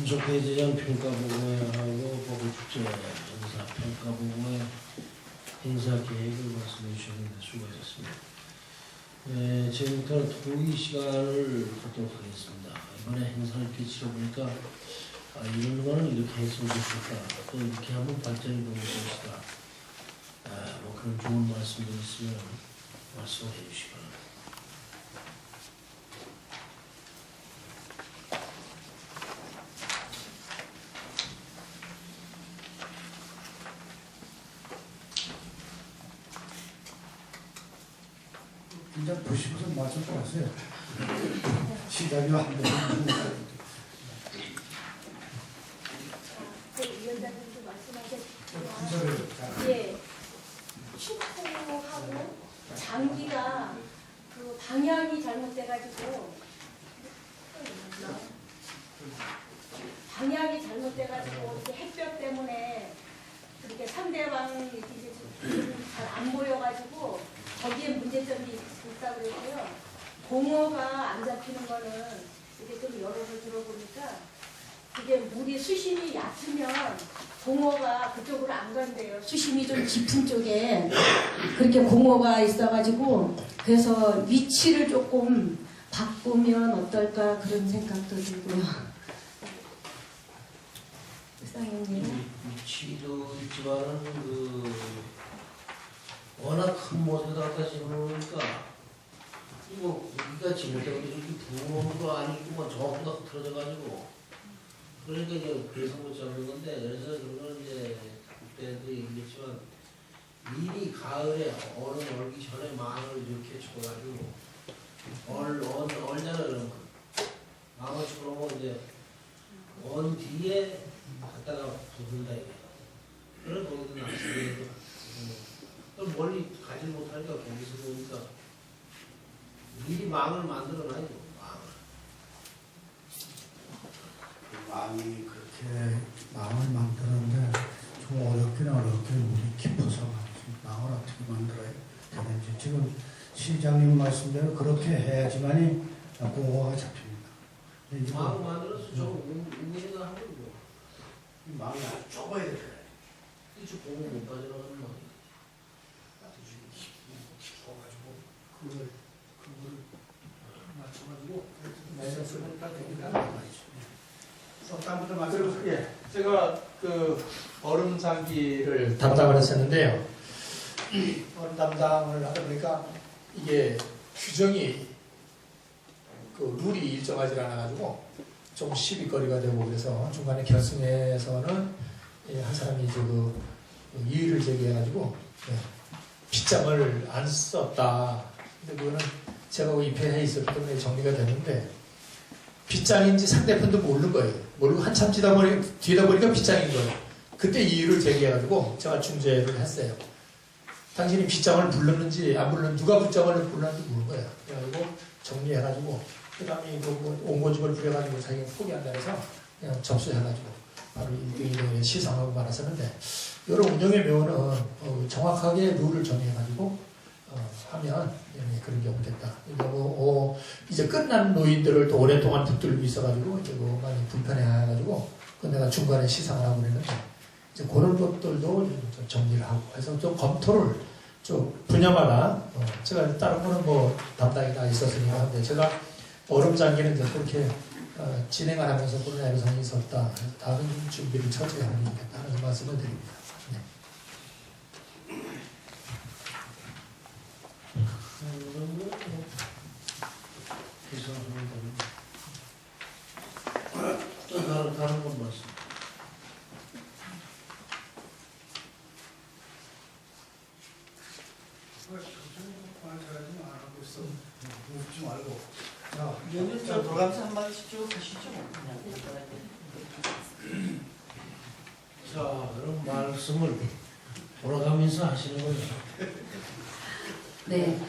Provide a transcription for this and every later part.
참석회의장 평가보고회하고 법을축제 행사 평가보고회 행사 계획을 말씀해 주셨는데 수고하셨습니다. 네, 지금부터 토의 시간을 갖도록 하겠습니다. 이번에 행사를 이렇게 치러보니까 이런 거는 이렇게 했으면 좋겠다. 또 이렇게 하면 발전이 되는 것이다. 뭐 그런 좋은 말씀들 있으면 말씀해 주시기 바랍니다. 그냥 보시고서 말씀을 하세요. 시작이 안 되는 위원장님도 말씀하셨지만, 예, 축구하고 장기가 그 방향이 잘못돼가지고 이렇게 햇볕 때문에 그렇게 상대방이 잘 안 보여가지고 거기에 문제점이 있다고 그랬고요. 공어가 안 잡히는 거는 이게 좀 여론을 들어보니까 그게 물이 수심이 얕으면 공어가 그쪽으로 안 간대요. 수심이 좀 깊은 쪽에 그렇게 공어가 있어가지고 그래서 위치를 조금 바꾸면 어떨까 그런 생각도 들고요. 상현님. 위치도 있지만은 워낙 큰 못에다 갖다 집어넣으니까 이거 여기가 지물대고 이렇게 부으로 아니고 저보다 흐트러져가지고 그러니까 이제 그래서 못 잡는 건데 그래서 그거는 이제 그때도 얘기했지만 미리 가을에 얼음 얼기 전에 망을 이렇게 쳐가지고 얼잖아 그러면 망을 쳐놓으면 이제 얼 뒤에 갖다가 부순다 이게. 그래 거기도 낚시를 멀리 가지 못하니까 거기서 보니까 미리 망을 만들어놔야죠. 마음이 그렇게 마음을 만드는데 좀 어렵긴 어렵게 물이 깊어서 마음을 어떻게 만들어야 되는지 지금 시장님 말씀대로 그렇게 해야지만이 공허가 잡힙니다. 망을 만들어서 좀 우리가 하고 이 마음이 아주 좁아야 돼. 이쪽 공을 못 빠져나가는 망이. 그걸 맞춰가지고 매듭을 딱 되니까 다음부터 맞춰서 예, 제가 그 얼음 장기를 담당을 했었는데요. 얼음 담당을 하다 보니까 이게 규정이 그 룰이 일정하지 않아가지고 좀 시비거리가 되고 그래서 중간에 결승에서는 한 사람이 이제 그 이의를 제기해가지고 빗장을 안 썼다. 근데 그거는 제가 입회해 있었기 때문에 정리가 됐는데 빗장인지 상대편도 모르는 거예요. 모르고 한참 뒤다 보니까 빗장인 거예요. 그때 이의를 제기해가지고 제가 중재를 했어요. 당신이 빗장을 불렀는지 안 불렀는지 누가 빗장을 불렀는지 모르는 거예요. 그래가지고 정리해가지고 그 다음에 이거 온고집을 부려가지고 자기가 포기한다 해서 그냥 접수해가지고 바로 1등 시상하고 말았었는데 여러 운영의 묘는 정확하게 룰을 정해가지고 하면 그런 게 없겠다. 이제 끝난 노인들을 또 오랫동안 붙들고 있어가지고 이제 많이 불편해가지고 그 내가 중간에 시상을 하고 그랬는데 이제 그런 것들도 좀 정리를 하고 해서 좀 검토를 좀 분야마다 제가 다른 거는 뭐 담당이 다 있었으니까 근데 제가 얼음장기는 이제 그렇게 진행을 하면서 그런 애로사항이 있었다. 다른 준비를 철저히 하는 게 있겠다는 말씀을 드립니다. 네. 다른 건 말씀. 묻지 말고. 저 돌아가면서 한 마디씩 쭉 하시죠. 자, 그럼 말씀을 돌아가면서 하시는 거예요. 네.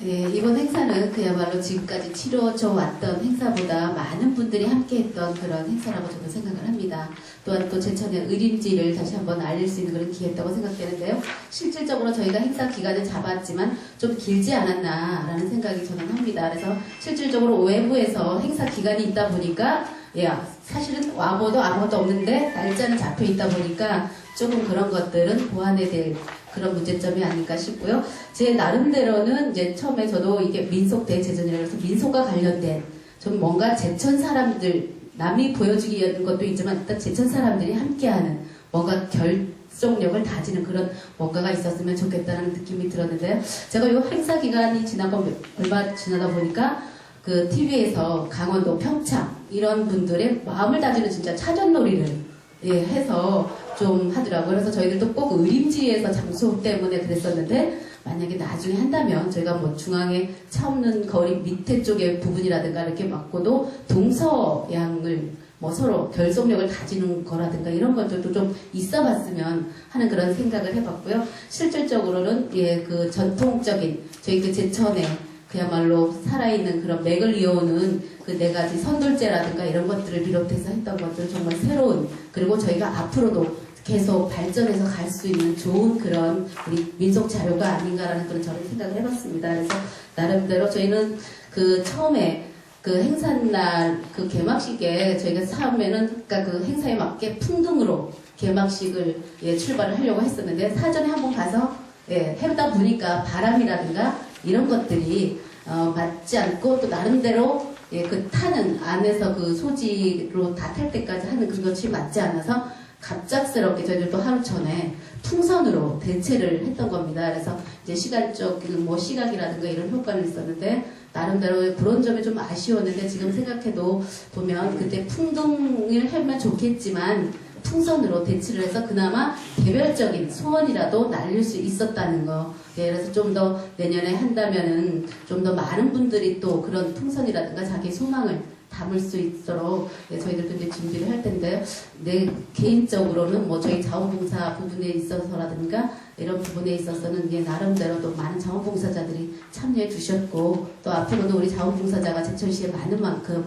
네, 이번 행사는 그야말로 지금까지 치러져 왔던 행사보다 많은 분들이 함께했던 그런 행사라고 저는 생각을 합니다. 또한 또 제천의 의림지를 다시 한번 알릴 수 있는 그런 기회였다고 생각되는데요. 실질적으로 저희가 행사 기간을 잡았지만 좀 길지 않았나라는 생각이 저는 합니다. 그래서 실질적으로 외부에서 행사 기간이 있다 보니까 예, 사실은 와보도 아무것도 없는데 날짜는 잡혀 있다 보니까 조금 그런 것들은 보완해야 될 그런 문제점이 아닐까 싶고요. 제 나름대로는 이제 처음에 저도 이게 민속 대제전이라고 해서 민속과 관련된 좀 뭔가 제천 사람들, 남이 보여주기 위한 것도 있지만 일단 제천 사람들이 함께하는 뭔가 결속력을 다지는 그런 뭔가가 있었으면 좋겠다는 느낌이 들었는데요. 제가 이 행사 기간이 지나고 얼마 지나다 보니까 그 TV에서 강원도 평창 이런 분들의 마음을 다지는 진짜 차전놀이를 예, 해서 좀 하더라고요. 그래서 저희들도 꼭 의림지에서 장소 때문에 그랬었는데 만약에 나중에 한다면 저희가 뭐 중앙에 차 없는 거리 밑에 쪽의 부분이라든가 이렇게 막고도 동서양을 뭐 서로 결속력을 다지는 거라든가 이런 것들도 좀 있어 봤으면 하는 그런 생각을 해봤고요. 실질적으로는 예, 그 전통적인 저희 그 제천에 그야말로 살아있는 그런 맥을 이어오는 그 네 가지 선돌제라든가 이런 것들을 비롯해서 했던 것들 정말 새로운 그리고 저희가 앞으로도 계속 발전해서 갈 수 있는 좋은 그런 우리 민속 자료가 아닌가라는 그런 저는 생각을 해봤습니다. 그래서 나름대로 저희는 그 처음에 그 행사날 그 개막식에 저희가 처음에는 그러니까 그 행사에 맞게 풍등으로 개막식을 예, 출발을 하려고 했었는데 사전에 한번 가서 예, 해다 보니까 바람이라든가 이런 것들이 맞지 않고 또 나름대로 예, 그 타는 안에서 그 소지로 다 탈 때까지 하는 그것이 맞지 않아서 갑작스럽게 저희들도 하루 전에 풍선으로 대체를 했던 겁니다. 그래서 이제 시간적인 뭐 시각이라든가 이런 효과는 있었는데 나름대로 그런 점이 좀 아쉬웠는데 지금 생각해도 보면 그때 풍등을 하면 좋겠지만 풍선으로 대치를 해서 그나마 개별적인 소원이라도 날릴 수 있었다는 거. 예, 그래서 좀 더 내년에 한다면은 좀 더 많은 분들이 또 그런 풍선이라든가 자기 소망을 담을 수 있도록 예, 저희들도 이제 준비를 할 텐데요. 내 개인적으로는 뭐 저희 자원봉사 부분에 있어서라든가 이런 부분에 있어서는 예, 나름대로 또 많은 자원봉사자들이 참여해 주셨고 또 앞으로도 우리 자원봉사자가 제천시에 많은 만큼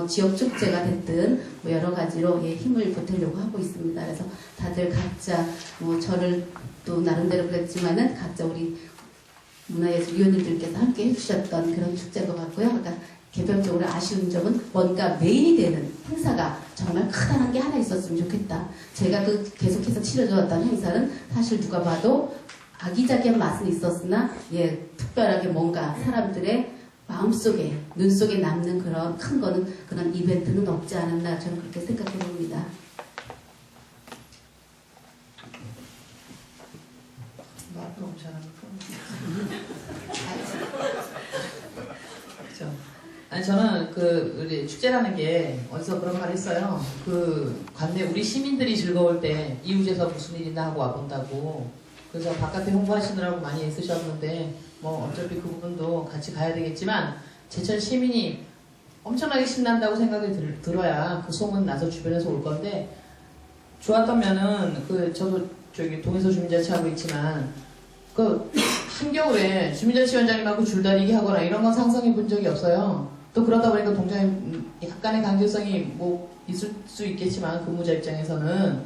지역 축제가 됐든 뭐 여러 가지로 예, 힘을 보태려고 하고 있습니다. 그래서 다들 각자 뭐 저를 또 나름대로 그랬지만은 각자 우리 문화예술위원님들께서 함께 해주셨던 그런 축제인 것 같고요. 그러니까 개별적으로 아쉬운 점은 뭔가 메인이 되는 행사가 정말 크다는 게 하나 있었으면 좋겠다. 제가 그 계속해서 치러졌던 행사는 사실 누가 봐도 아기자기한 맛은 있었으나 예, 특별하게 뭔가 사람들의 마음속에 눈 속에 남는 그런 큰 거는 그런 이벤트는 없지 않았나 저는 그렇게 생각해 봅니다. 너무 잘하는 그렇죠. 아니 저는 그 우리 축제라는 게 어디서 그런 말 했어요. 그 관내 우리 시민들이 즐거울 때 이웃에서 무슨 일이나 하고 와본다고. 그래서 바깥에 홍보하시느라고 많이 애쓰셨는데 뭐 어차피 그 부분도 같이 가야 되겠지만 제천 시민이 엄청나게 신난다고 생각이 들어야 그 소문 나서 주변에서 올 건데 좋았던 면은 그 저도 저기 동에서 주민자치 하고 있지만 그 한겨울에 주민자치위원장님하고 줄다리기 하거나 이런 건 상상해 본 적이 없어요. 또 그러다 보니까 동장이 약간의 강제성이 뭐 있을 수 있겠지만 근무자 입장에서는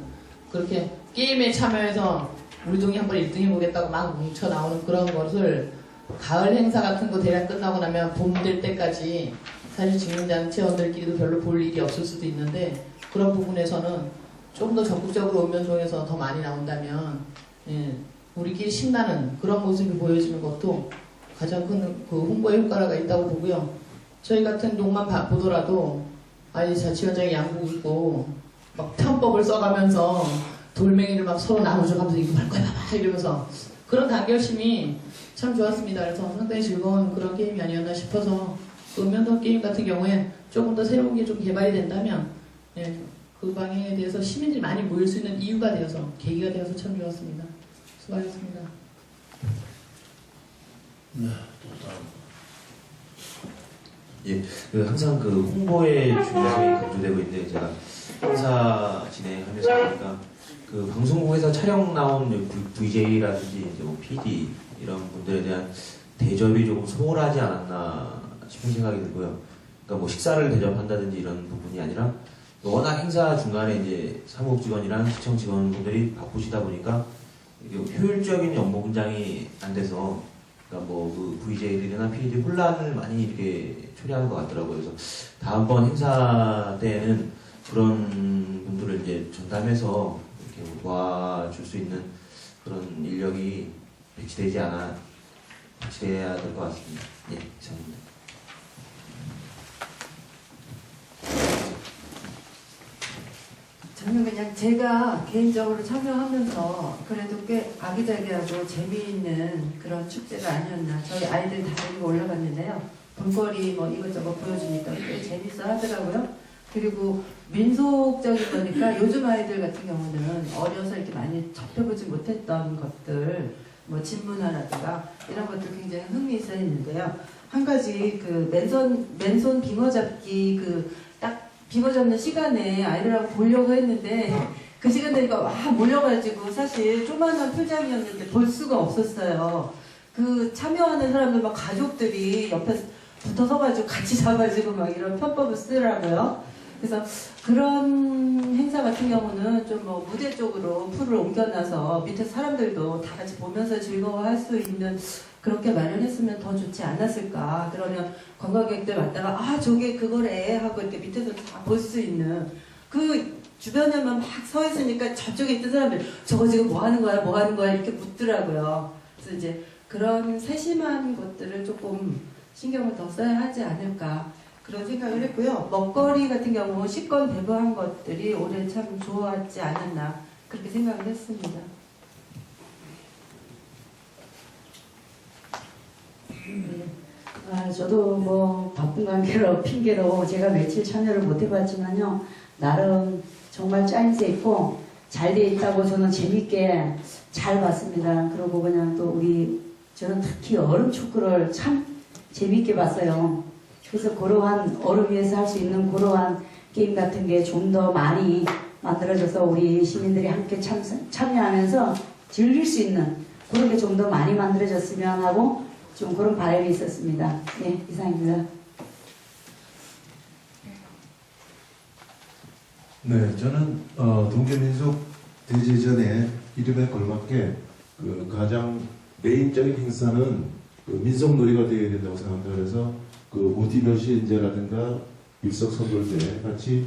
그렇게 게임에 참여해서 우리 동이 한번 1등 해보겠다고 막 뭉쳐 나오는 그런 것을 가을 행사 같은 거 대략 끝나고 나면 봄 될 때까지 사실 직능장체원들끼리도 별로 볼 일이 없을 수도 있는데 그런 부분에서는 좀 더 적극적으로 읍면동에서 더 많이 나온다면 예, 우리끼리 신나는 그런 모습이 보여지는 것도 가장 큰 그 홍보의 효과가 있다고 보고요. 저희 같은 동만 보더라도 아니 자치위원장이 양복 입고 막 편법을 써가면서 돌멩이를 막 서로 나눠줘가면서 이거 할 거야 막 이러면서 그런 단결심이 참 좋았습니다. 그래서 상당히 즐거운 그런 게임이 아니었나 싶어서 그 읍면동 게임 같은 경우에 조금 더 새로운 게 좀 개발이 된다면 예, 그 방향에 대해서 시민들이 많이 모일 수 있는 이유가 되어서 계기가 되어서 참 좋았습니다. 수고하셨습니다. 네, 또 다음. 예, 그 항상 그 홍보의 중요성이 강조되고 있는데 제가 행사 진행하면서 보니까 그 방송국에서 촬영 나온 VJ라든지 이제 뭐 PD 이런 분들에 대한 대접이 조금 소홀하지 않았나 싶은 생각이 들고요. 그러니까 뭐 식사를 대접한다든지 이런 부분이 아니라 워낙 행사 중간에 이제 사무국 직원이랑 시청 직원분들이 바쁘시다 보니까 이게 효율적인 업무 분장이 안 돼서 그러니까 뭐 그 VJ들이나 PD들이 혼란을 많이 이렇게 초래하는 것 같더라고요. 그래서 다음번 행사 때는 그런 분들을 이제 전담해서 이렇게 와줄 수 있는 그런 인력이 배치돼야 될 것 같습니다. 예, 이상입니다. 저는 그냥 제가 개인적으로 참여하면서 그래도 꽤 아기자기하고 재미있는 그런 축제가 아니었나. 저희 아이들 다 데리고 올라갔는데요. 볼거리 뭐 이것저것 보여주니까 꽤 재밌어 하더라고요. 그리고 민속적인 거니까 요즘 아이들 같은 경우는 어려서 이렇게 많이 접해보지 못했던 것들, 뭐 진문화라든가 이런 것들 굉장히 흥미있어 했는데요. 한 가지 그 맨손 빙어 잡기 딱 빙어 잡는 시간에 아이들하고 보려고 했는데 그 시간 되니까 와 몰려가지고 사실 조그만한 풀장이었는데 볼 수가 없었어요. 그 참여하는 사람들 막 가족들이 옆에 붙어 서가지고 같이 잡아주고 막 이런 편법을 쓰더라고요. 그래서 그런 행사 같은 경우는 좀 뭐 무대 쪽으로 풀을 옮겨놔서 밑에 사람들도 다 같이 보면서 즐거워할 수 있는 그렇게 마련했으면 더 좋지 않았을까. 그러면 관광객들 왔다가 아 저게 그거래 하고 이렇게 밑에서 다 볼 수 있는 그 주변에만 막 서 있으니까 저쪽에 있던 사람들 저거 지금 뭐 하는 거야 이렇게 묻더라고요. 그래서 이제 그런 세심한 것들을 조금 신경을 더 써야 하지 않을까 그런 생각을 했고요. 먹거리 같은 경우 식권배부한 것들이 올해 참 좋았지 않았나 그렇게 생각을 했습니다. 저도 뭐 바쁜 관계로 핑계로 제가 며칠 참여를 못 해봤지만요. 나름 정말 짜임새 있고 잘 돼 있다고 저는 재밌게 잘 봤습니다. 그리고 그냥 또 저는 특히 얼음 축구를 참 재밌게 봤어요. 그래서 그러한 얼음 위에서 할 수 있는 그러한 게임 같은 게 좀 더 많이 만들어져서 우리 시민들이 함께 참여하면서 즐길 수 있는 그런 게 좀 더 많이 만들어졌으면 하고 좀 그런 바람이 있었습니다. 네, 이상입니다. 네, 저는 동계민속 대제전의 이름에 걸맞게 그 가장 메인적인 행사는 그 민속놀이가 되어야 된다고 생각합니다. 그래서 그 오티면시인제라든가 일석선돌대 같이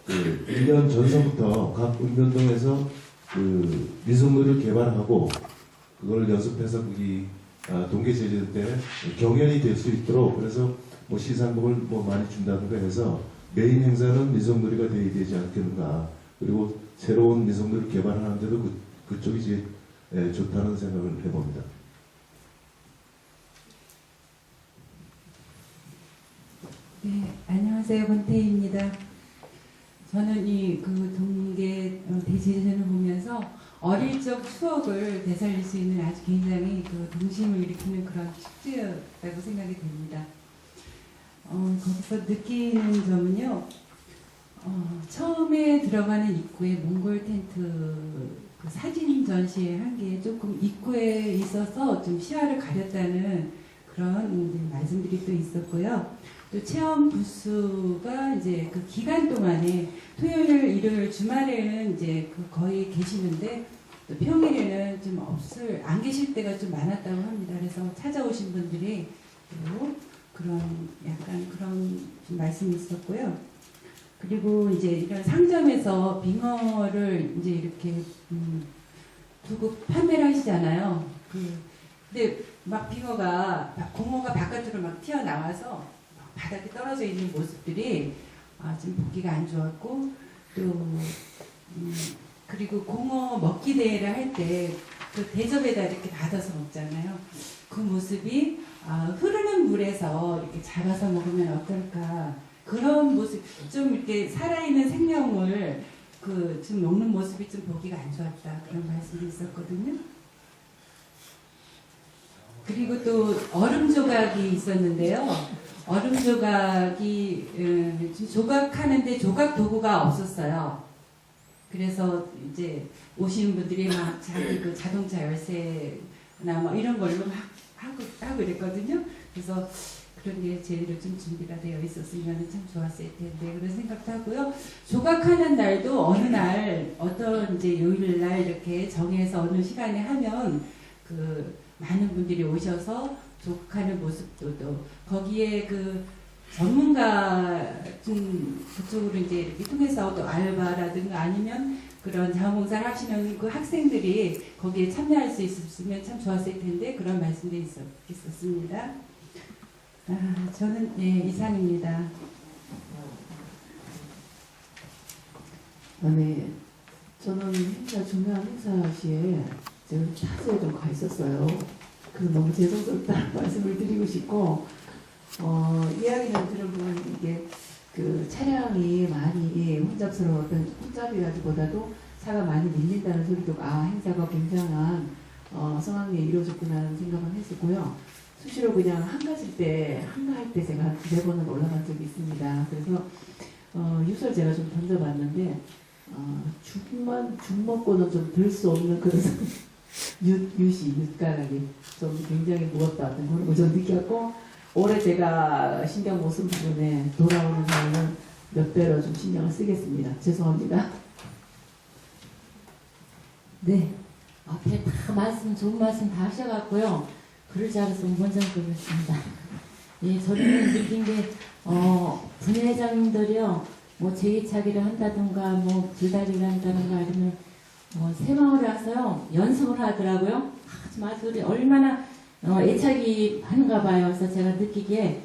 그 1년 전서부터 각 읍면동에서 그 민속놀이를 개발하고 그걸 연습해서 거기 동계제전 때 경연이 될 수 있도록 그래서 뭐 시상금을 뭐 많이 준다든가 해서 메인 행사는 민속놀이가 되어야 되지 않겠는가. 그리고 새로운 민속놀이를 개발하는데도 그쪽이 제일 좋다는 생각을 해봅니다. 네, 안녕하세요. 권태희입니다. 저는 동계 대제전을 보면서 어릴 적 추억을 되살릴 수 있는 아주 굉장히 동심을 일으키는 그런 축제라고 생각이 됩니다. 거기서 느끼는 점은요, 처음에 들어가는 입구에 몽골 텐트 사진 전시한 게 조금 입구에 있어서 좀 시야를 가렸다는 그런 말씀들이 또 있었고요. 또 체험 부스가 이제 그 기간 동안에 토요일, 일요일, 주말에는 이제 거의 계시는데 또 평일에는 좀 안 계실 때가 좀 많았다고 합니다. 그래서 찾아오신 분들이 또 약간 그런 좀 말씀이 있었고요. 그리고 이제 이런 상점에서 빙어를 이제 이렇게 두고 판매를 하시잖아요. 근데 막 공어가 바깥으로 막 튀어나와서 바닥에 떨어져 있는 모습들이 좀 보기가 안 좋았고 또 그리고 공어 먹기 대회를 할 때 그 대접에다 이렇게 받아서 먹잖아요. 그 모습이 흐르는 물에서 이렇게 잡아서 먹으면 어떨까 그런 모습 좀 이렇게 살아있는 생명을 좀 먹는 모습이 좀 보기가 안 좋았다 그런 말씀이 있었거든요. 그리고 또 얼음 조각이 있었는데요. 얼음 조각이 조각하는데 조각 도구가 없었어요. 그래서 이제 오시는 분들이 막 자기 자동차 열쇠나 뭐 이런 걸로 막 하고 이랬거든요. 그래서 그런 게 제대로 좀 준비가 되어 있었으면 참 좋았을 텐데 그런 생각도 하고요. 조각하는 날도 어느 날 어떤 이제 요일 날 이렇게 정해서 어느 시간에 하면 많은 분들이 오셔서 조각하는 모습도 또 거기에 그 전문가 그쪽으로 이제 이렇게 통해서 또 알바라든가 아니면 그런 자원봉사를 하시는 그 학생들이 거기에 참여할 수 있었으면 참 좋았을 텐데 그런 말씀도 있었습니다. 저는 이상입니다. 네, 저는 행사 중요한 행사 시에 제가 차지에 좀 가 있었어요. 그 너무 죄송스럽다는 말씀을 드리고 싶고 이야기를 들어보면 이게 그 차량이 많이 혼잡스러웠던 혼잡이라기보다도 차가 많이 밀린다는 소리도 행사가 굉장한 성황리에 이루어졌구나 하는 생각을 했었고요. 수시로 그냥 한가할 때 제가 한 200번은 올라간 적이 있습니다. 그래서 유설 제가 좀 던져봤는데 죽 먹고는 좀 들 수 없는 그런 윷가락이 좀 굉장히 무겁다 어떤 그런 걸 좀 느꼈고 올해 제가 신경 못 쓴 부분에 돌아오는 사람은 몇 배로 좀 신경을 쓰겠습니다. 죄송합니다. 네, 앞에 다 좋은 말씀 다 하셔갖고요. 그럴 줄 알았으면 먼저 그랬습니다. 예, 저는 느낀 게, 분회장님들이요, 뭐 제기차기를 한다든가, 뭐 줄다리를 한다든가, 아니면 새마을에 와서요, 연습을 하더라고요. 정말 얼마나 애착이 하는가 봐요. 그래서 제가 느끼기에,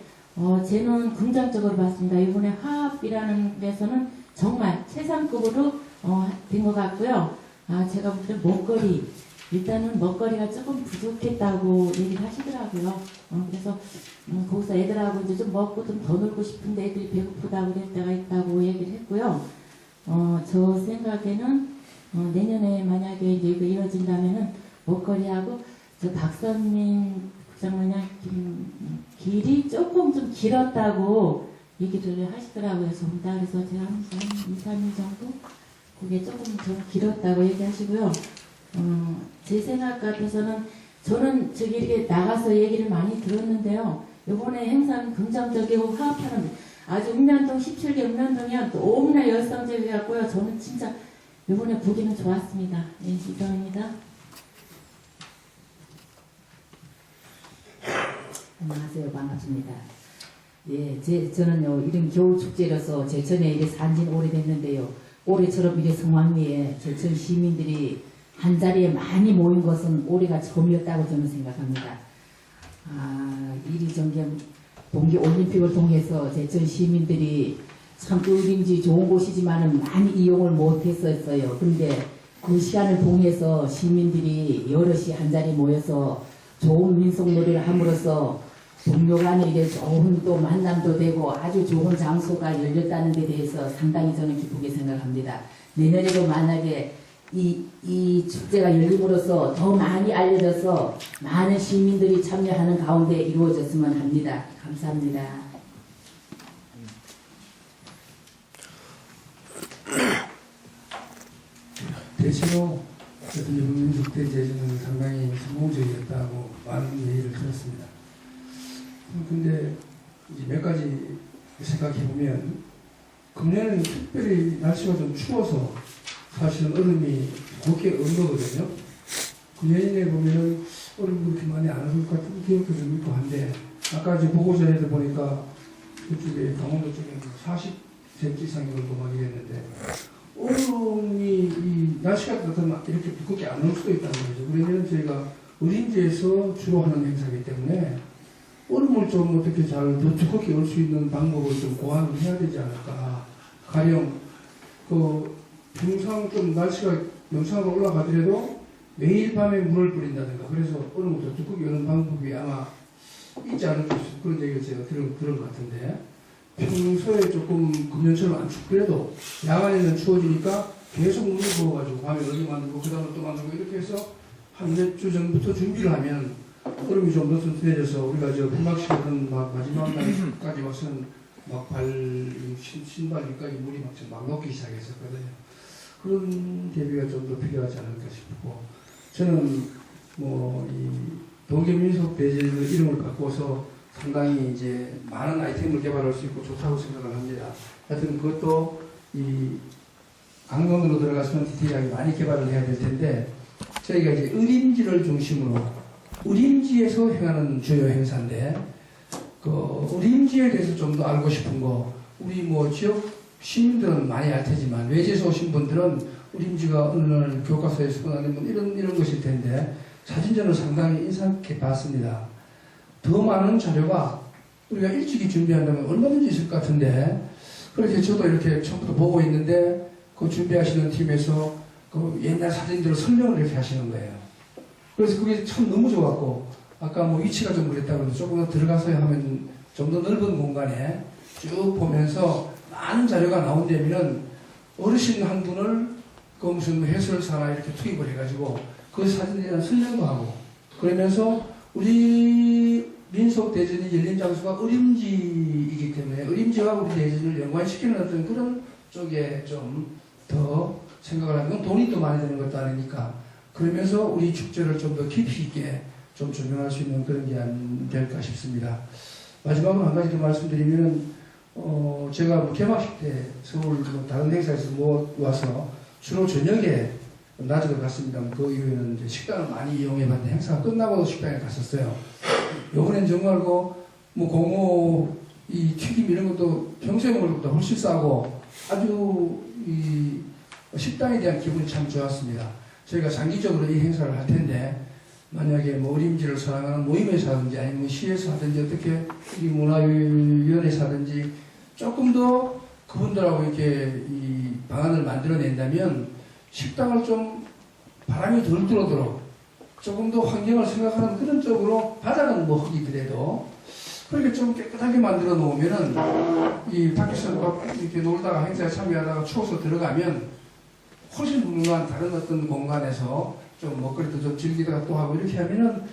쟤는 긍정적으로 봤습니다. 이번에 화합이라는 데서는 정말 최상급으로 된 것 같고요. 제가 볼 때 먹거리, 일단은 먹거리가 조금 부족했다고 얘기를 하시더라고요. 그래서 거기서 애들하고 이제 좀 먹고 좀 더 놀고 싶은데 애들이 배고프다고 그럴 때가 있다고 얘기를 했고요. 저 생각에는 내년에 만약에 이제 이거 이루어진다면은 먹거리하고 저 박선민 국장관장 길이 조금 좀 길었다고 얘기를 하시더라고요. 전부 다. 그래서 제가 한 2, 3일 정도 그게 조금 좀 길었다고 얘기하시고요. 제 생각 같아서는 저는 저기 이렇게 나가서 얘기를 많이 들었는데요. 이번에 행사는 긍정적이고 화합하는 아주 읍면동 17개 읍면동이요. 너무나 열성적이었고요. 저는 진짜 이번에 보기는 좋았습니다. 예, 이상입니다. 안녕하세요. 반갑습니다. 예, 저는요, 이런 겨울축제라서 제천에 이래 산지 오래됐는데요. 올해처럼 이래 성황리에 제천 시민들이 한 자리에 많이 모인 것은 올해가 처음이었다고 저는 생각합니다. 이리저리 동계올림픽을 통해서 제천 시민들이 참 의림지 좋은 곳이지만은 많이 이용을 못했었어요. 그런데 그 시간을 통해서 시민들이 여럿이 한 자리 모여서 좋은 민속놀이를 함으로써 동료 간에 이제 좋은 또 만남도 되고 아주 좋은 장소가 열렸다는 데 대해서 상당히 저는 기쁘게 생각합니다. 내년에도 만약에 이 축제가 열림으로써 더 많이 알려져서 많은 시민들이 참여하는 가운데 이루어졌으면 합니다. 감사합니다. 대체로 민속대제는 상당히 성공적이었다고 많은 얘기를 들었습니다. 근데 이제 몇 가지 생각해보면 금년에는 특별히 날씨가 좀 추워서 사실은 얼음이 곱게 온 거거든요. 내년에 보면 얼음 그렇게 많이 안 올 것 같은 기억도 좀 있고 한데 아까 이제 보고자에도 보니까 그쪽에 강원도 쪽에 40cm 이상이 걸고 막 이랬는데 얼음이 이 날씨가 따뜻하면 이렇게 두껍게 안 올 수도 있다는 거죠. 그러면 저희가 의림지에서 주로 하는 행사이기 때문에 얼음을 좀 어떻게 잘 더 두껍게 올 수 있는 방법을 좀 고안을 해야 되지 않을까. 가령 평상 좀 날씨가 영상으로 올라가더라도 매일 밤에 물을 뿌린다든가 그래서 얼음을 더 두껍게 오는 방법이 아마 있지 않을까 싶은 그런 얘기를 제가 들은 것 같은데 평소에 조금 금년처럼 안 춥더라도 야간에는 추워지니까 계속 물을 부어가지고 밤에 얼음 만들고 그 다음에 또 만들고 이렇게 해서 한 몇 주 전부터 준비를 하면 얼음이 좀 더 튼튼해져서 우리가 저 펜박식은 막 마지막 날까지 와서는 막 신발 위까지 물이 막 녹기 시작했었거든요. 그런 대비가 좀 더 필요하지 않을까 싶고 저는 이 동계민속대제의 이름을 바꿔서 상당히 이제 많은 아이템을 개발할 수 있고 좋다고 생각을 합니다. 하여튼 그것도 이 강론으로 들어가시면 디테일하게 많이 개발을 해야 될 텐데 저희가 이제 의림지를 중심으로 의림지에서 행하는 주요 행사인데 의림지에 대해서 좀 더 알고 싶은 거 우리 뭐 지역 시민들은 많이 알 테지만 외지에서 오신 분들은 의림지가 어느 날 교과서에 수반하는 이런 것일 텐데 사진전을 상당히 인상 깊게 봤습니다. 더 많은 자료가 우리가 일찍이 준비한다면 얼마든지 있을 것 같은데 그렇게 저도 이렇게 처음부터 보고 있는데 그 준비하시는 팀에서 그 옛날 사진들을 설명을 이렇게 하시는 거예요. 그래서 그게 참 너무 좋았고 아까 뭐 위치가 좀 그랬다고 해서 조금 더 들어가서 하면 좀 더 넓은 공간에 쭉 보면서 많은 자료가 나온다면은 어르신 한 분을 그 무슨 해설사나 이렇게 투입을 해가지고 그 사진에 대한 설명도 하고 그러면서 우리 민속 대전이 열린 장소가 의림지이기 때문에 의림지와 우리 대전을 연관시키는 어떤 그런 쪽에 좀 더 생각을 하면 돈이 또 많이 드는 것도 아니니까 그러면서 우리 축제를 좀 더 깊이 있게 좀 조명할 수 있는 그런 게 안 될까 싶습니다. 마지막으로 한 가지 더 말씀드리면 제가 뭐 개막식 때 서울 뭐 다른 행사에서 와서 주로 저녁에 낮에도 갔습니다. 그 이후에는 이제 식당을 많이 이용해봤는데 행사가 끝나고도 식당에 갔었어요. 요번엔 정말 뭐 공호 이 튀김 이런 것도 평소에 먹을 것보다 훨씬 싸고 아주 이 식당에 대한 기분이 참 좋았습니다. 저희가 장기적으로 이 행사를 할 텐데 만약에 뭐 의림지를 사랑하는 모임에서 하든지 아니면 시에서 하든지 어떻게 이 문화위원회에서 하든지 조금 더 그분들하고 이렇게 이 방안을 만들어낸다면 식당을 좀 바람이 덜 들어오도록 조금 더 환경을 생각하는 그런 쪽으로 바닥은 뭐 흙이더라도 그렇게 좀 깨끗하게 만들어 놓으면은 이 밖에서 이렇게 놀다가 행사에 참여하다가 추워서 들어가면 훨씬 훌륭한 다른 어떤 공간에서 좀 먹거리도 좀 즐기다가 또 하고 이렇게 하면은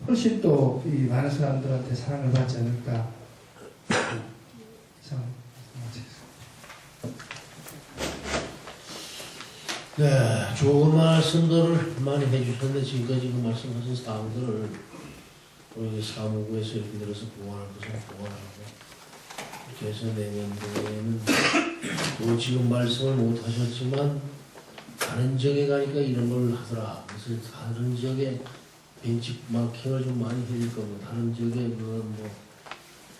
훨씬 또 이 많은 사람들한테 사랑을 받지 않을까. 네, 좋은 말씀들을 많이 해주셨는데 지금까지 그 말씀하신 사항들을 우리 사무부에서 이렇게 들어서 보완할 것은 보완하고 이렇게 해서 내년도에는 또 지금 말씀을 못 하셨지만 다른 지역에 가니까 이런 걸 하더라. 그래서 다른 지역에 벤치마킹을 좀 많이 해줄 거고 다른 지역에 그런 뭐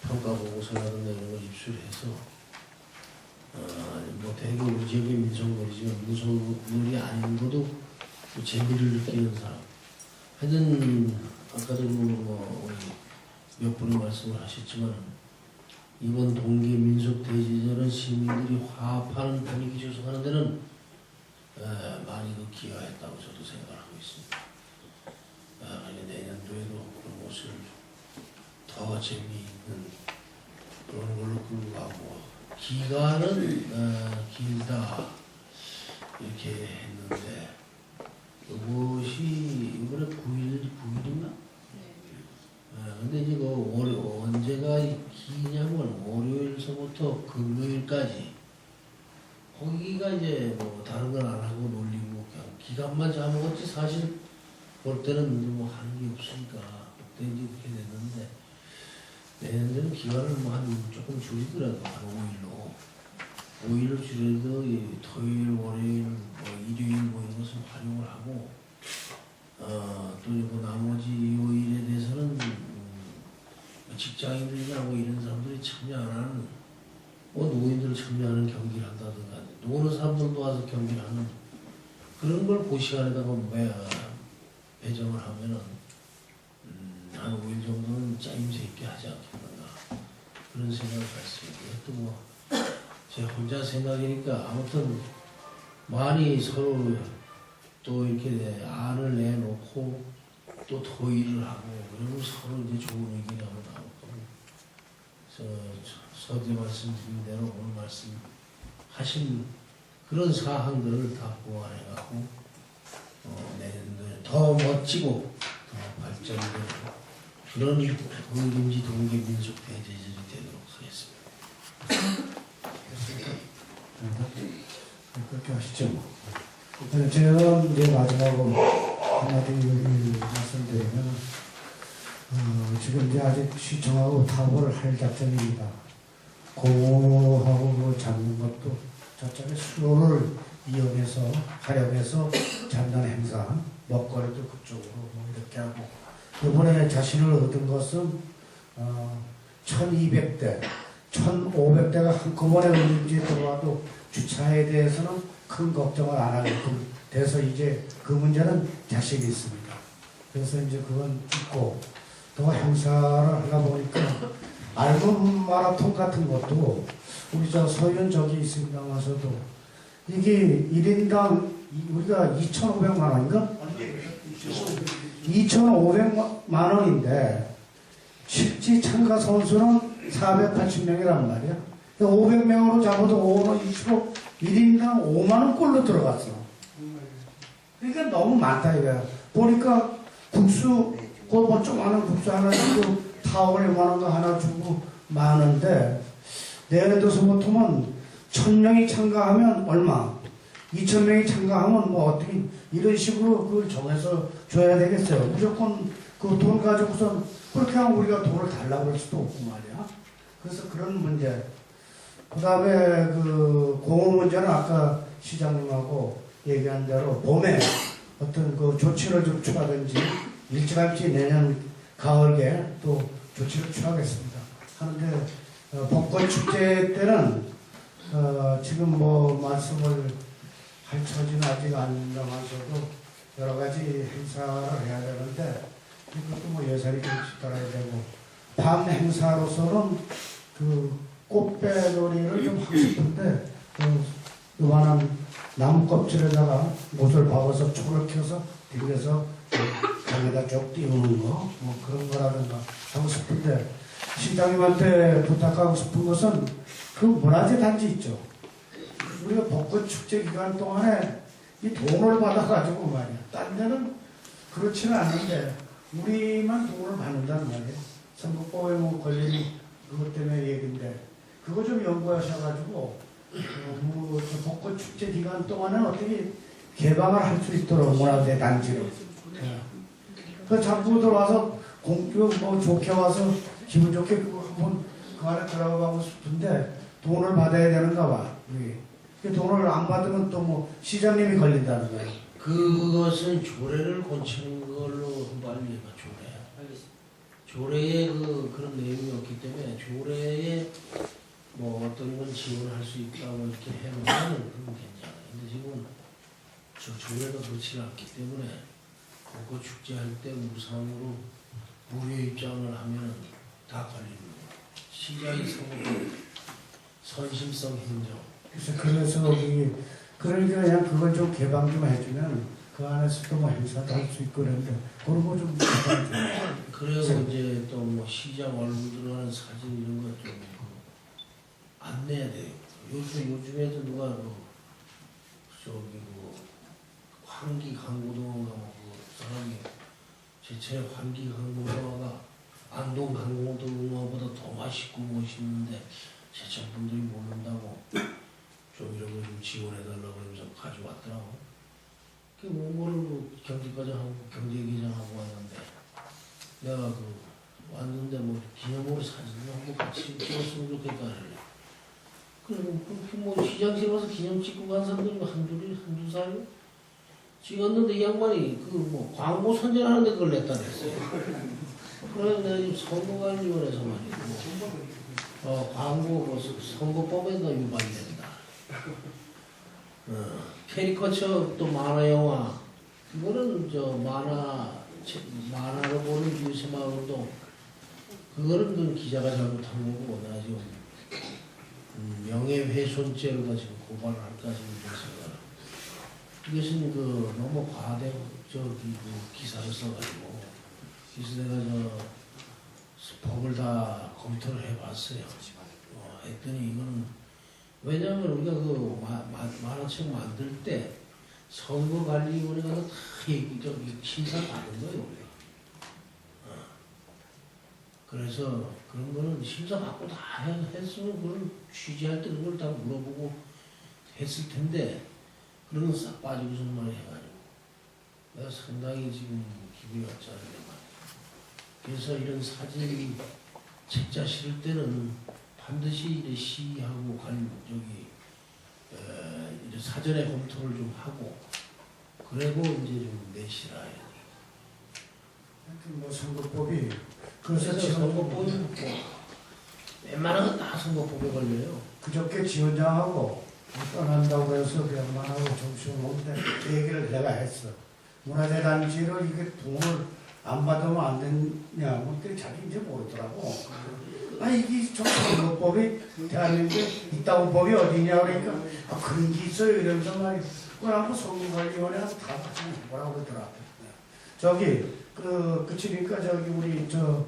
평가 보고서라든가 이런 걸 입수해서 뭐 대개 우리 지역의 민속놀이지만 민속놀이 아닌 것도 뭐 재미를 느끼는 사람. 하여튼 아까도 뭐 우리 몇 분이 말씀을 하셨지만 이번 동계 민속 대제전은 시민들이 화합하는 분위기 조성하는 데는 많이 그 기여했다고 저도 생각하고 있습니다. 내년도에도 그런 모습을 더 재미있는 그런 걸로 끌고 가고 기간은 길다 이렇게 했는데 이것이 이번에 9일인가? 근데 이제 그 언제가 기냐면 월요일서부터 금요일까지 거기가 이제 뭐 다른 건 안 하고 놀리고 그냥 기간만 잡아먹었지 사실 볼 때는 뭐 하는 게 없으니까 그때 이제 그렇게 됐는데 내년에는 기간을 뭐 한 조금 줄이더라도 한 5일로 줄여도 토요일, 월요일, 뭐 일요일 뭐 이런 것을 활용을 하고 또 뭐 나머지 요일에 대해서는 직장인들이나 뭐 이런 사람들이 참여 안 하는 뭐 노인들 참여하는 경기를 한다든가 노는 사람들도 와서 경기를 하는 그런 걸 그 시간에다가 배정을 하면은 한 5일 정도는 짜임새 있게 하지 않겠는가 그런 생각을 했습니다. 또 뭐 제 혼자 생각이니까 아무튼 많이 서로 또 이렇게 안을 내놓고 또 토의를 하고 그러면 서로 이제 좋은 의견이 한번 나올 거고 서두에 말씀드린 대로 오늘 말씀하신 그런 사항들을 다 보완해가고 내년도에 더 멋지고 더 발전되는 그런 의림지 동계 민속 대제전이 되도록 하겠습니다. 그렇게 하시죠. 제가 이제 마지막으로 한마디 말씀드리면 지금 이제 아직 시청하고 타협을 할 작전입니다. 공호하고 잡는 것도 저쪽에 수로를 이용해서 활용해서 잡는 행사, 먹거리도 그쪽으로 뭐 이렇게 하고 이번에 자신을 얻은 것은 1200대, 1500대가 한꺼번에 의림지에 들어와도 주차에 대해서는 큰 걱정을 안 하게끔 돼서 이제 그 문제는 자신이 있습니다. 그래서 이제 그건 잊고 또 행사를 하다 보니까 알몸 마라톤 같은 것도 우리 저 서현 저기 있습니다마서도 이게 1인당 우리가 2,500만 원인가? 2,500만 원인데 실제 참가 선수는 480명이란 말이야. 500명으로 잡아도 5원 2초 1인당 5만 원꼴로 들어갔어. 그러니까 너무 많다 이거야. 보니까 국수 그뭐 조그마한 국수 하나 주고 타월 이만한 거 하나 주고 많은데 내년도서 보통은 1,000명이 참가하면 얼마? 2,000명이 참가하면 뭐 어떻게 이런 식으로 그걸 정해서 줘야 되겠어요. 무조건 그 돈 가지고선 그렇게 하면 우리가 돈을 달라고 할 수도 없고 말이야. 그래서 그런 문제. 그 다음에 그 공업 문제는 아까 시장님하고 얘기한 대로 봄에 어떤 그 조치를 좀 취하든지 일찌감치 내년 가을에 또 조치를 취하겠습니다. 하는데 벚꽃 축제 때는 지금 뭐 말씀을 할 처지는 아직 아닙니다만서도 여러 가지 행사를 해야 되는데 이것도 뭐 예산이 좀 따라야 되고 밤 행사로서는 그 꽃배놀이를 좀 하고 싶은데 요만한 나무 껍질에다가 못을 박아서 초를 켜서 들여서 강에다 쭉 띄우는 거 뭐 그런 거라든가 하고 싶은데 시장님한테 부탁하고 싶은 것은 그 문화재 단지 있죠. 우리가 벚꽃 축제 기간 동안에 이 돈을 받아가지고 말이야. 딴 데는 그렇지는 않는데 우리만 돈을 받는단 말이야. 선거법에 뭐 걸린 그것 때문에 얘기인데 그거 좀 연구하셔가지고 뭐 벚꽃 축제 기간 동안은 어떻게 개방을 할 수 있도록 문화재 단지로. 그 자꾸 들어와서 공교 뭐 좋게 와서 기분 좋게 그거 한번 그 안에 들어가고 싶은데 돈을 받아야 되는가 봐. 그 돈을 안 받으면 또 뭐 시장님이 걸린다는 거예요. 그것은 조례를 고치는 걸로 빨리 조례에 그런 내용이 없기 때문에 조례에 뭐 어떤 건 지원할 수 있다고 이렇게 해놓으면 그건 괜찮아요. 근데 지금 저 조례가 그렇지 않기 때문에 벚꽃 축제할 때 무상으로 무료 입장을 하면 다 걸리는 거예요. 시장이 선심성 행정. 그래서 그러니까 그냥 그걸 좀 개방 좀 해주면 그 안에서도 뭐 행사도 할 수 있고 그런데 그런 거 좀 개방 좀. 그래서 이제 또 뭐 시장 얼굴 들어가는 사진 이런 것 좀 안내야 돼요. 요즘에도 누가 환기 강고동원가 그 사람이 제체 환기 강고동화가 안동 강고동화보다 더 맛있고 멋있는데 제천분들이 모른다고 좀 이런 거 좀 지원해달라고 그러면서 가져왔더라고. 그 뭐를 경제과장하고 경제기장하고 왔는데 내가 왔는데 뭐 기념으로 사진을 하고 같이 찍었으면 좋겠다 그래. 그리고 뭐 시장실 와서 기념 찍고 간 사람들이 한두 살이요? 찍었는데 이 양반이 뭐 광고 선전하는데 그걸 냈다 그랬어요. 그래서 내가 지금 선거관리원에서 말이고 광고 선거법에다 위반이 된다. 캐리커처 또 만화 영화 그거는 만화로 보는 유세마을도 그거는 그 기자가 잘못한 거고 내가 지금 명예훼손죄로다 지금 고발을 할까 지금 생각을. 이것은 너무 과대 기사를 써가지고 그래서 내가 법을 다 검토를 해봤어요. 했더니 이거는 왜냐하면 우리가 만화책 만들 때 선거관리위원회가 다 심사를 받은 거예요 우리가. 그래서 그런 거는 심사 받고 다 했으면 그걸 취재할 때 그걸 다 물어보고 했을 텐데 그런 건 싹 빠지고서 말 해가지고 내가 상당히 지금 기분이 왔지 않은데 말이야. 그래서 이런 사진 책자 실을 때는 반드시 이제 시하고 이제 사전에 검토를 좀 하고 그리고 이제 좀 내시라 해야 돼. 하여튼 뭐 선거법이 그래서 그래서 지금 선거법은 웬만한 건 다 선거법에 걸려요. 그저께 지원장하고 떠난다고 해서 그냥만하고 정신을 못해 얘기를 내가 했어. 문화재단지를 이게 돈을 안 받으면 안 되냐, 뭐 그때 자기 이제 모르더라고. 아니 이게 좀 선거법이 대한민국에 있다고 법이 어디냐 그러니까 아 그런 게 있어요 이러면서 말이야. 그러고 선거관리위원회가 다 같이 뭐라고 그러더라. 저기 그치니까 저기 우리 저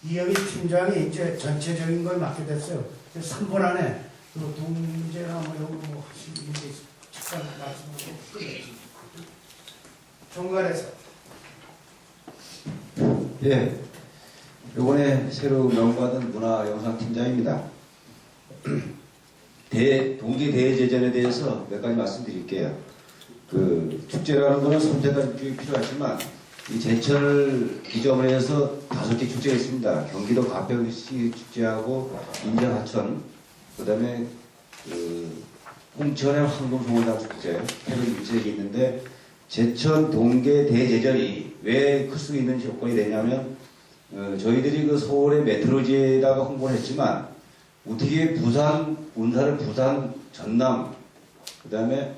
이영희 팀장이 이제 전체적인 걸 맡게 됐어요. 3분 안에 그 동제나 뭐 여기 뭐 하시는 게 잠깐 말씀하고 끝내겠습니다. 중간에서. 예, 이번에 새로 명받은 문화영상팀장입니다. 동계 대제전에 대해서 몇 가지 말씀드릴게요. 그 축제라는 거는 선택한 일정이 필요하지만 이 제천을 기점으로 해서 5개 축제가 있습니다. 경기도 가평시 축제하고 인제 하천, 그다음에 그 홍천의 황금송원당 축제, 해로 일제가 있는데 제천 동계 대제전이 왜 클 수 있는 조건이 되냐면 저희들이 그 서울의 메트로지에다가 홍보를 했지만 어떻게 부산, 운사를 부산, 전남, 그 다음에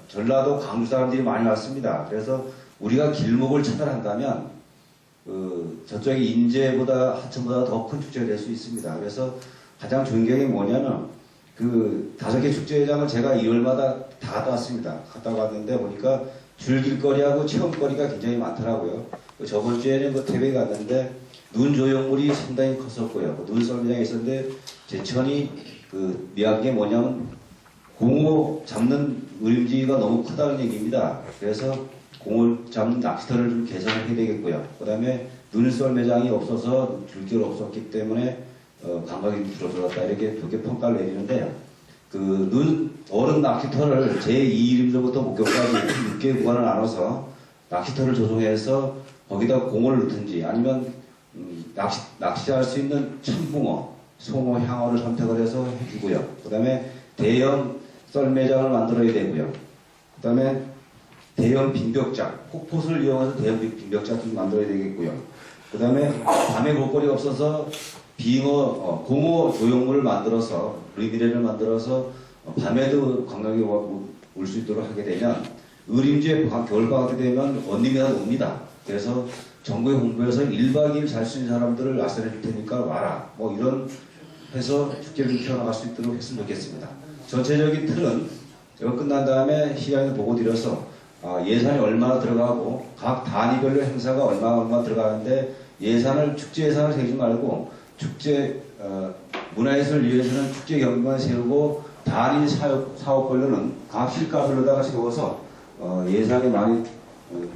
전라도, 광주 사람들이 많이 왔습니다. 그래서 우리가 길목을 차단한다면 저쪽에 인제보다 하천보다 더 큰 축제가 될 수 있습니다. 그래서 가장 존경이 뭐냐면 그 5개 축제장을 제가 2월마다 다 갔다 왔습니다. 갔다 왔는데 보니까 즐길거리하고 체험거리가 굉장히 많더라고요. 저번 주에는 그 태백에 갔는데 눈 조형물이 상당히 컸었고요. 눈썰매장에 있었는데 제천이 그 미약한 게 뭐냐면 공어 잡는 의림지가 너무 크다는 얘기입니다. 그래서 공을 잡는 낚시터를 좀 개선을 해야 되겠고요. 그 다음에 눈썰매장이 없어서 줄기가 없었기 때문에 감각이 줄어들었다 이렇게 평가를 내리는데 그 어른 낚시터를 제2일부터 목격까지 6개 구간을 나눠서 낚시터를 조성해서 거기다 공을 넣든지 아니면 낚시할 수 있는 참붕어, 송어, 향어를 선택을 해서 해주고요. 그 다음에 대형 썰매장을 만들어야 되고요. 그 다음에 대형 빙벽장, 폭포수를 이용해서 대형 빙벽장 좀 만들어야 되겠고요. 그 다음에 밤에 볼거리가 없어서 공어 조형물을 만들어서 루미네를 만들어서 밤에도 관광객이 올 수 있도록 하게 되면 의림지에 겨울방학 때 되면 언니가 옵니다. 그래서 정부의 홍보에서 1박 2일 잘 수 있는 사람들을 나서내 줄 테니까 와라. 뭐 이런 해서 축제를 키워나갈 수 있도록 했으면 좋겠습니다. 전체적인 틀은 이거 끝난 다음에 시장에 보고 드려서 예산이 얼마나 들어가고 각 단위별로 행사가 얼마 들어가는데 축제 예산을 세지 말고 축제 문화예술을 위해서는 축제 경비만 세우고 단위 사업별로는 각 실가별로다가 세워서 예산이 많이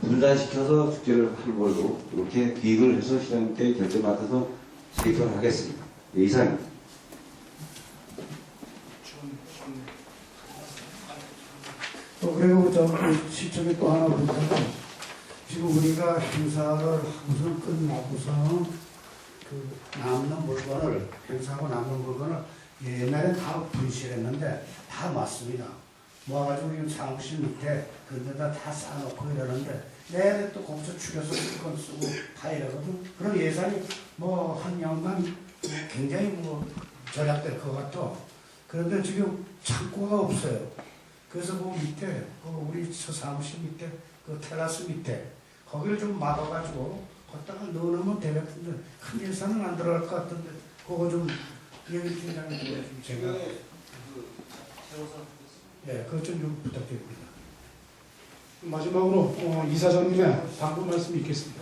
분산시켜서 축제를 하는 걸로 이렇게 기획을 해서 시장님께 결정 맡아서 세입을 하겠습니다. 이상입니다. 또 그리고 시청에 또 하나 보자면 지금 우리가 행사를 항상 끝나고서 그 남는 물건을 행사하고 남는 물건을 옛날엔 다 분실했는데 다 맞습니다. 모아가지고 우리 사무실 밑에 그런데다 다 쌓아놓고 이러는데 내내 또 거기서 추려서 물건 쓰고 다 이러거든. 그럼 예산이 뭐 한 년간 굉장히 뭐 절약될 것 같아. 그런데 지금 창고가 없어요. 그래서 그 밑에 우리 사무실 밑에 그 테라스 밑에 거기를 좀 막아가지고 거기다가 넣어놓으면 되겠는데 큰 예산은 안 들어갈 것 같은데 그거 좀 여기 팀장님 좀 제가 그것 좀 부탁드립니다. 마지막으로 이사장님의 당부 말씀이 있겠습니다.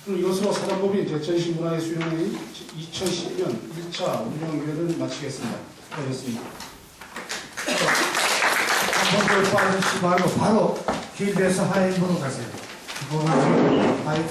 그럼 이것으로 사단법인 제천시 문화예술위원회의 2012년 1차 운영기회를 마치겠습니다. 고맙습니다. 한번 빠지지 말고 바로 길에서 하행으로 가세요. 하행